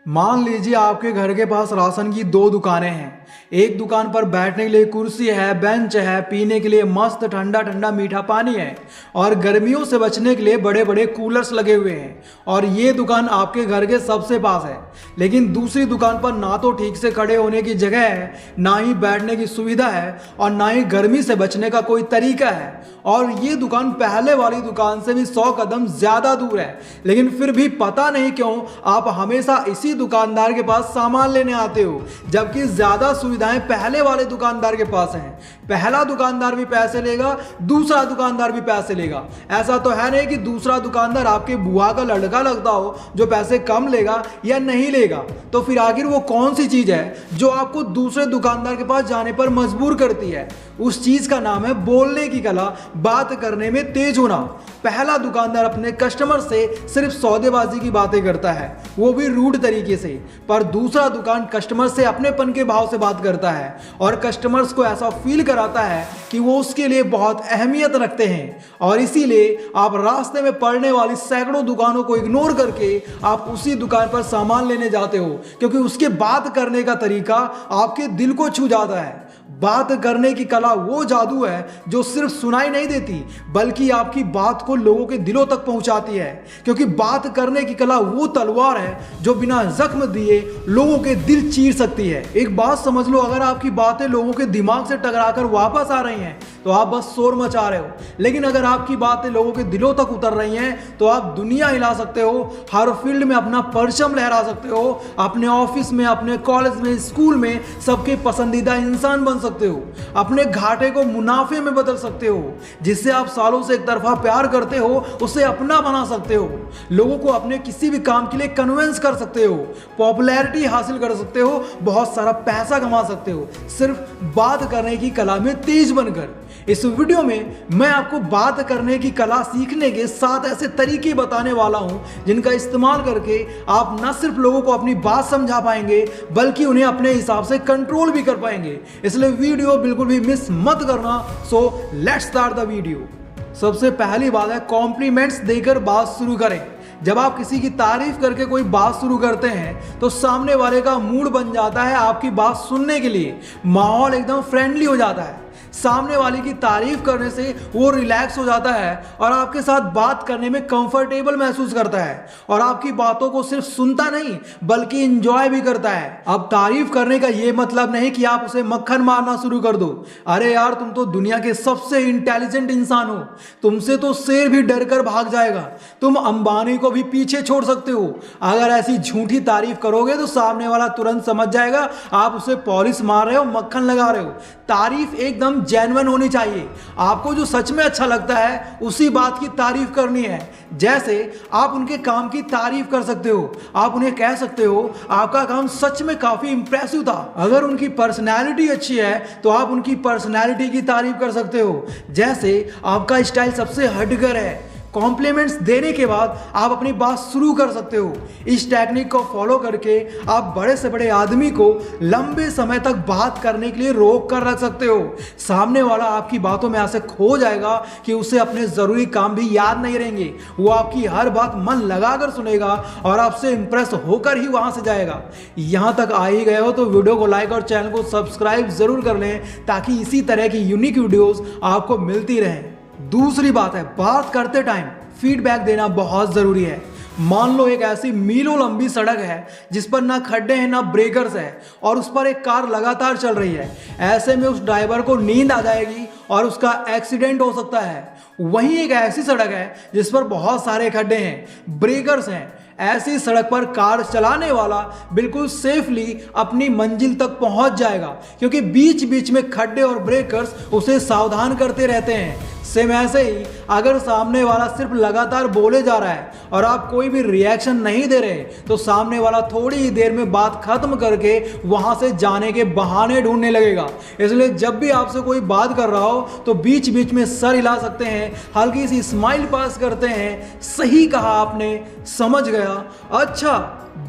मान लीजिए आपके घर के पास राशन की दो दुकानें हैं। एक दुकान पर बैठने के लिए कुर्सी है, बेंच है, पीने के लिए मस्त ठंडा ठंडा मीठा पानी है और गर्मियों से बचने के लिए बड़े बड़े कूलर्स लगे हुए हैं। और ये दुकान आपके घर के सबसे पास है। लेकिन दूसरी दुकान पर ना तो ठीक से खड़े होने की जगह है, ना ही बैठने की सुविधा है और ना ही गर्मी से बचने का कोई तरीका है। और ये दुकान पहले वाली दुकान से भी 100 कदम ज्यादा दूर है। लेकिन फिर भी पता नहीं क्यों आप हमेशा इसी दुकानदार के पास सामान लेने आते हो, जबकि ज्यादा सुविधाएं पहले वाले दुकानदार के पास हैं। पहला दुकानदार भी पैसे लेगा, दूसरा दुकानदार भी पैसे लेगा। ऐसा तो है नहीं कि दूसरा दुकानदार आपके बुआ का लड़का लगता हो जो पैसे कम लेगा या नहीं लेगा। तो फिर आखिर वो कौन सी चीज है जो आपको दूसरे दुकानदार के पास जाने पर मजबूर करती है? उस चीज का नाम है बोलने की कला, बात करने में तेज होना। पहला दुकानदार अपने कस्टमर से सिर्फ सौदेबाजी की बातें करता है, वो भी रूड तरीके से। पर दूसरा दुकान कस्टमर से अपनेपन के भाव से बात करता है और कस्टमर्स को ऐसा फील कराता है कि वो उसके लिए बहुत अहमियत रखते हैं। और इसीलिए आप रास्ते में पड़ने वाली सैकड़ों दुकानों को इग्नोर करके आप उसी दुकान पर सामान लेने जाते हो, क्योंकि उसके बात करने का तरीका आपके दिल को छू जाता है। बात करने की कला वो जादू है जो सिर्फ सुनाई नहीं देती, बल्कि आपकी बात को लोगों के दिलों तक पहुंचाती है। क्योंकि बात करने की कला वो तलवार है जो बिना जख्म दिए लोगों के दिल चीर सकती है। एक बात समझ लो, अगर आपकी बातें लोगों के दिमाग से टकराकर वापस आ रही हैं तो आप बस शोर मचा रहे हो। लेकिन अगर आपकी बातें लोगों के दिलों तक उतर रही हैं तो आप दुनिया हिला सकते हो, हर फील्ड में अपना परचम लहरा सकते हो, अपने ऑफिस में, अपने कॉलेज में, स्कूल में सबके पसंदीदा इंसान बन सकते हो, अपने घाटे को मुनाफे में बदल सकते हो। जिससे आप सालों से एक तरफा प्यार करते हो उसे अपना बना सकते हो, लोगों को अपने किसी भी काम के लिए कन्विंस कर सकते हो, पॉपुलैरिटी हासिल कर सकते हो, बहुत सारा पैसा कमा सकते हो, सिर्फ बात करने की कला में तेज बनकर। इस वीडियो में मैं आपको बात करने की कला सीखने के 7 ऐसे तरीके बताने वाला हूं जिनका इस्तेमाल करके आप न सिर्फ लोगों को अपनी बात समझा पाएंगे बल्कि उन्हें अपने हिसाब से कंट्रोल भी कर पाएंगे। इसलिए वीडियो बिल्कुल भी मिस मत करना। So let's start the video. सबसे पहली बात है, कॉम्प्लीमेंट्स देकर बात शुरू करें। जब आप किसी की तारीफ करके कोई बात शुरू करते हैं तो सामने वाले का मूड बन जाता है आपकी बात सुनने के लिए, माहौल एकदम फ्रेंडली हो जाता है। सामने वाले की तारीफ करने से वो रिलैक्स हो जाता है और आपके साथ बात करने में कंफर्टेबल महसूस करता है और आपकी बातों को सिर्फ सुनता नहीं बल्कि एंजॉय भी करता है। अब तारीफ करने का ये मतलब नहीं कि आप उसे मक्खन मारना शुरू कर दो। अरे यार, तुम तो दुनिया के सबसे इंटेलिजेंट इंसान हो, तुमसे तो शेर भी डर कर भाग जाएगा, तुम अंबानी को भी पीछे छोड़ सकते हो। अगर ऐसी झूठी तारीफ करोगे तो सामने वाला तुरंत समझ जाएगा आप उसे पॉलिश मार रहे हो, मक्खन लगा रहे हो। तारीफ एकदम जेन्युइन होनी चाहिए। आपको जो सच में अच्छा लगता है उसी बात की तारीफ करनी है। जैसे आप उनके काम की तारीफ कर सकते हो, आप उन्हें कह सकते हो आपका काम सच में काफी इंप्रेसिव था। अगर उनकी पर्सनैलिटी अच्छी है तो आप उनकी पर्सनैलिटी की तारीफ कर सकते हो, जैसे आपका स्टाइल सबसे हटकर है। कॉम्प्लीमेंट्स देने के बाद आप अपनी बात शुरू कर सकते हो। इस टेक्निक को फॉलो करके आप बड़े से बड़े आदमी को लंबे समय तक बात करने के लिए रोक कर रख सकते हो। सामने वाला आपकी बातों में ऐसे खो जाएगा कि उसे अपने जरूरी काम भी याद नहीं रहेंगे। वो आपकी हर बात मन लगाकर सुनेगा और आपसे इंप्रेस होकर ही वहां से जाएगा। यहां तक आ ही गए हो तो वीडियो को लाइक और चैनल को सब्सक्राइब जरूर कर लें ताकि इसी तरह की यूनिक वीडियोस आपको मिलती रहें। दूसरी बात है, बात करते टाइम फीडबैक देना बहुत जरूरी है। मान लो एक ऐसी मीलों लंबी सड़क है जिस पर ना खड्डे हैं ना ब्रेकर्स है और उस पर एक कार लगातार चल रही है। ऐसे में उस ड्राइवर को नींद आ जाएगी और उसका एक्सीडेंट हो सकता है। वहीं एक ऐसी सड़क है जिस पर बहुत सारे खड्डे हैं, ब्रेकर्स हैं। ऐसी सड़क पर कार चलाने वाला बिल्कुल सेफली अपनी मंजिल तक पहुंच जाएगा, क्योंकि बीच बीच में खड्डे और ब्रेकर्स उसे सावधान करते रहते हैं। सेम ऐसे ही अगर सामने वाला सिर्फ लगातार बोले जा रहा है और आप कोई भी रिएक्शन नहीं दे रहे तो सामने वाला थोड़ी ही देर में बात खत्म करके वहां से जाने के बहाने ढूंढने लगेगा। इसलिए जब भी आपसे कोई बात कर रहा हो तो बीच बीच में सर हिला सकते हैं, हल्की सी स्माइल पास करते हैं, सही कहा आपने, समझ गया, अच्छा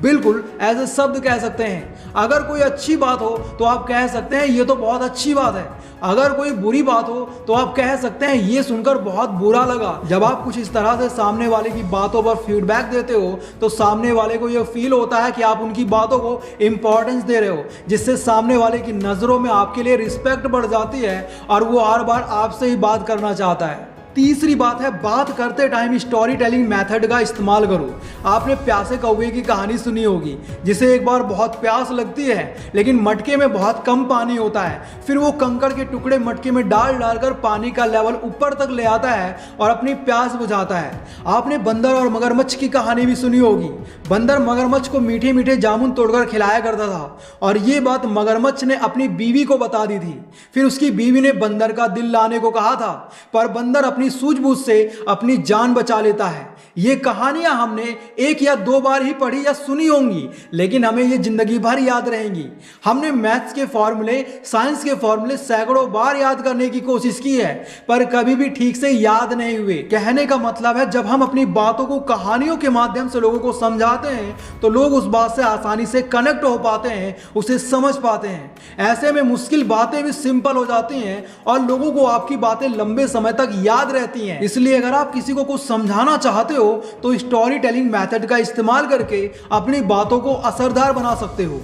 बिल्कुल ऐसे शब्द कह सकते हैं। अगर कोई अच्छी बात हो तो आप कह सकते हैं ये तो बहुत अच्छी बात है। अगर कोई बुरी बात हो तो आप कह सकते हैं ये सुनकर बहुत बुरा लगा। जब आप कुछ इस तरह से सामने वाले की बातों पर फीडबैक देते हो तो सामने वाले को यह फील होता है कि आप उनकी बातों को इंपॉर्टेंस दे रहे हो, जिससे सामने वाले की नज़रों में आपके लिए रिस्पेक्ट बढ़ जाती है और वो हर बार आपसे ही बात करना चाहता है। तीसरी बात है, बात करते टाइम स्टोरी टेलिंग मेथड का इस्तेमाल करो। आपने प्यासे कौवे की कहानी सुनी होगी, जिसे एक बार बहुत प्यास लगती है लेकिन मटके में बहुत कम पानी होता है। फिर वो कंकड़ के टुकड़े मटके में डाल डालकर पानी का लेवल ऊपर तक ले आता है और अपनी प्यास बुझाता है। आपने बंदर और मगरमच्छ की कहानी भी सुनी होगी। बंदर मगरमच्छ को मीठे मीठे जामुन तोड़कर खिलाया करता था और ये बात मगरमच्छ ने अपनी बीवी को बता दी थी। फिर उसकी बीवी ने बंदर का दिल लाने को कहा था, पर बंदर अपनी सूझबूझ से अपनी जान बचा लेता है। ये कहानियां हमने एक या दो बार ही पढ़ी या सुनी होंगी, लेकिन हमें ये जिंदगी भर याद रहेंगी। हमने मैथ्स के फॉर्मूले, साइंस के फॉर्मूले सैकड़ों बार याद करने की कोशिश की है, पर कभी भी ठीक से याद नहीं हुए। कहने का मतलब है, जब हम अपनी बातों को कहानियों के माध्यम से लोगों को समझाते हैं तो लोग उस बात से आसानी से कनेक्ट हो पाते हैं, उसे समझ पाते हैं। ऐसे में मुश्किल बातें भी सिंपल हो जाती हैं और लोगों को आपकी बातें लंबे समय तक याद रहती हैं। इसलिए अगर आप किसी को कुछ समझाना चाहते हो तो स्टोरी टेलिंग मेथड का इस्तेमाल करके अपनी बातों को असरदार बना सकते हो।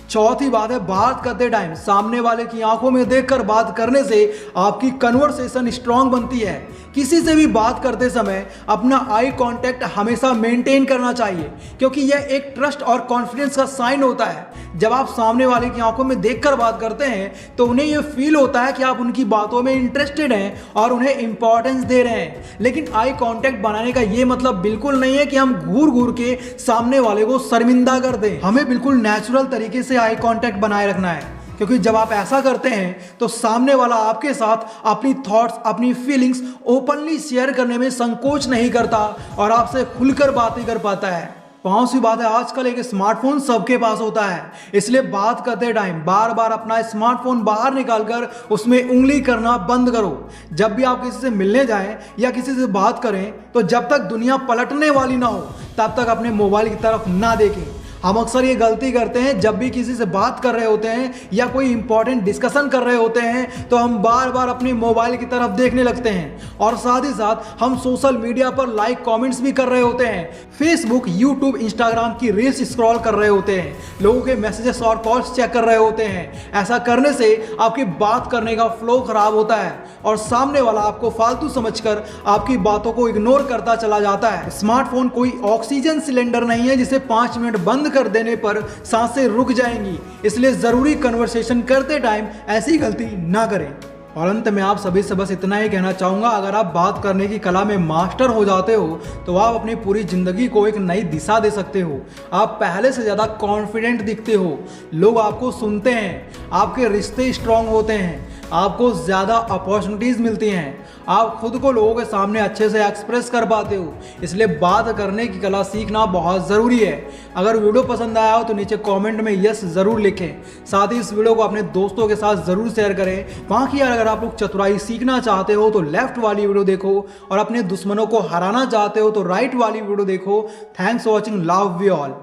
चौथी बात है, बात करते टाइम सामने वाले की आंखों में देखकर बात करने से आपकी कन्वर्सेशन स्ट्रांग बनती है। किसी से भी बात करते समय अपना आई कांटेक्ट हमेशा मेंटेन करना चाहिए, क्योंकि यह एक ट्रस्ट और कॉन्फिडेंस का साइन होता है। जब आप सामने वाले की आंखों में देखकर बात करते हैं तो उन्हें यह फील होता है कि आप उनकी बातों में इंटरेस्टेड हैं और उन्हें इंपॉर्टेंस दे रहे हैं। लेकिन आई कांटेक्ट बनाने का यह मतलब बिल्कुल नहीं है कि हम घूर घूर के सामने वाले को शर्मिंदा कर दें। हमें बिल्कुल नेचुरल तरीके से आई कांटेक्ट बनाए रखना है, क्योंकि जब आप ऐसा करते हैं तो सामने वाला आपके साथ अपनी थॉट्स, अपनी फीलिंग्स ओपनली शेयर करने में संकोच नहीं करता और आपसे खुलकर बातें कर पाता है। पांचवी बात है, आजकल एक स्मार्टफोन सबके पास होता है, इसलिए बात करते टाइम बार बार अपना स्मार्टफोन बाहर निकालकर उसमें उंगली करना बंद करो। जब भी आप किसी से मिलने जाएं या किसी से बात करें तो जब तक दुनिया पलटने वाली ना हो तब तक अपने मोबाइल की तरफ ना देखें। हम अक्सर ये गलती करते हैं, जब भी किसी से बात कर रहे होते हैं या कोई इंपॉर्टेंट डिस्कशन कर रहे होते हैं तो हम बार बार अपनी मोबाइल की तरफ देखने लगते हैं और साथ ही साथ हम सोशल मीडिया पर लाइक कमेंट्स भी कर रहे होते हैं, फेसबुक, यूट्यूब, इंस्टाग्राम की रील्स स्क्रॉल कर रहे होते हैं, लोगों के मैसेजेस और कॉल्स चेक कर रहे होते हैं। ऐसा करने से आपकी बात करने का फ्लो खराब होता है और सामने वाला आपको फालतू समझकर आपकी बातों को इग्नोर करता चला जाता है। स्मार्टफोन कोई ऑक्सीजन सिलेंडर नहीं है जिसे 5 मिनट बंद कर देने पर सांसें रुक जाएंगी, इसलिए जरूरी कन्वर्सेशन करते टाइम ऐसी गलती ना करें। और अंत में आप सभी से बस इतना ही कहना चाहूँगा, अगर आप बात करने की कला में मास्टर हो जाते हो तो आप अपनी पूरी ज़िंदगी को एक नई दिशा दे सकते हो। आप पहले से ज़्यादा कॉन्फिडेंट दिखते हो, लोग आपको सुनते हैं, आपके रिश्ते स्ट्रांग होते हैं, आपको ज़्यादा अपॉर्चुनिटीज़ मिलती हैं, आप खुद को लोगों के सामने अच्छे से एक्सप्रेस कर पाते हो। इसलिए बात करने की कला सीखना बहुत ज़रूरी है। अगर वीडियो पसंद आया हो तो नीचे कमेंट में यस ज़रूर लिखें। साथ ही इस वीडियो को अपने दोस्तों के साथ ज़रूर शेयर करें। बाकी अगर आप लोग चतुराई सीखना चाहते हो तो लेफ्ट वाली वीडियो देखो और अपने दुश्मनों को हराना चाहते हो तो राइट वाली वीडियो देखो। Thanks for watching, love you all.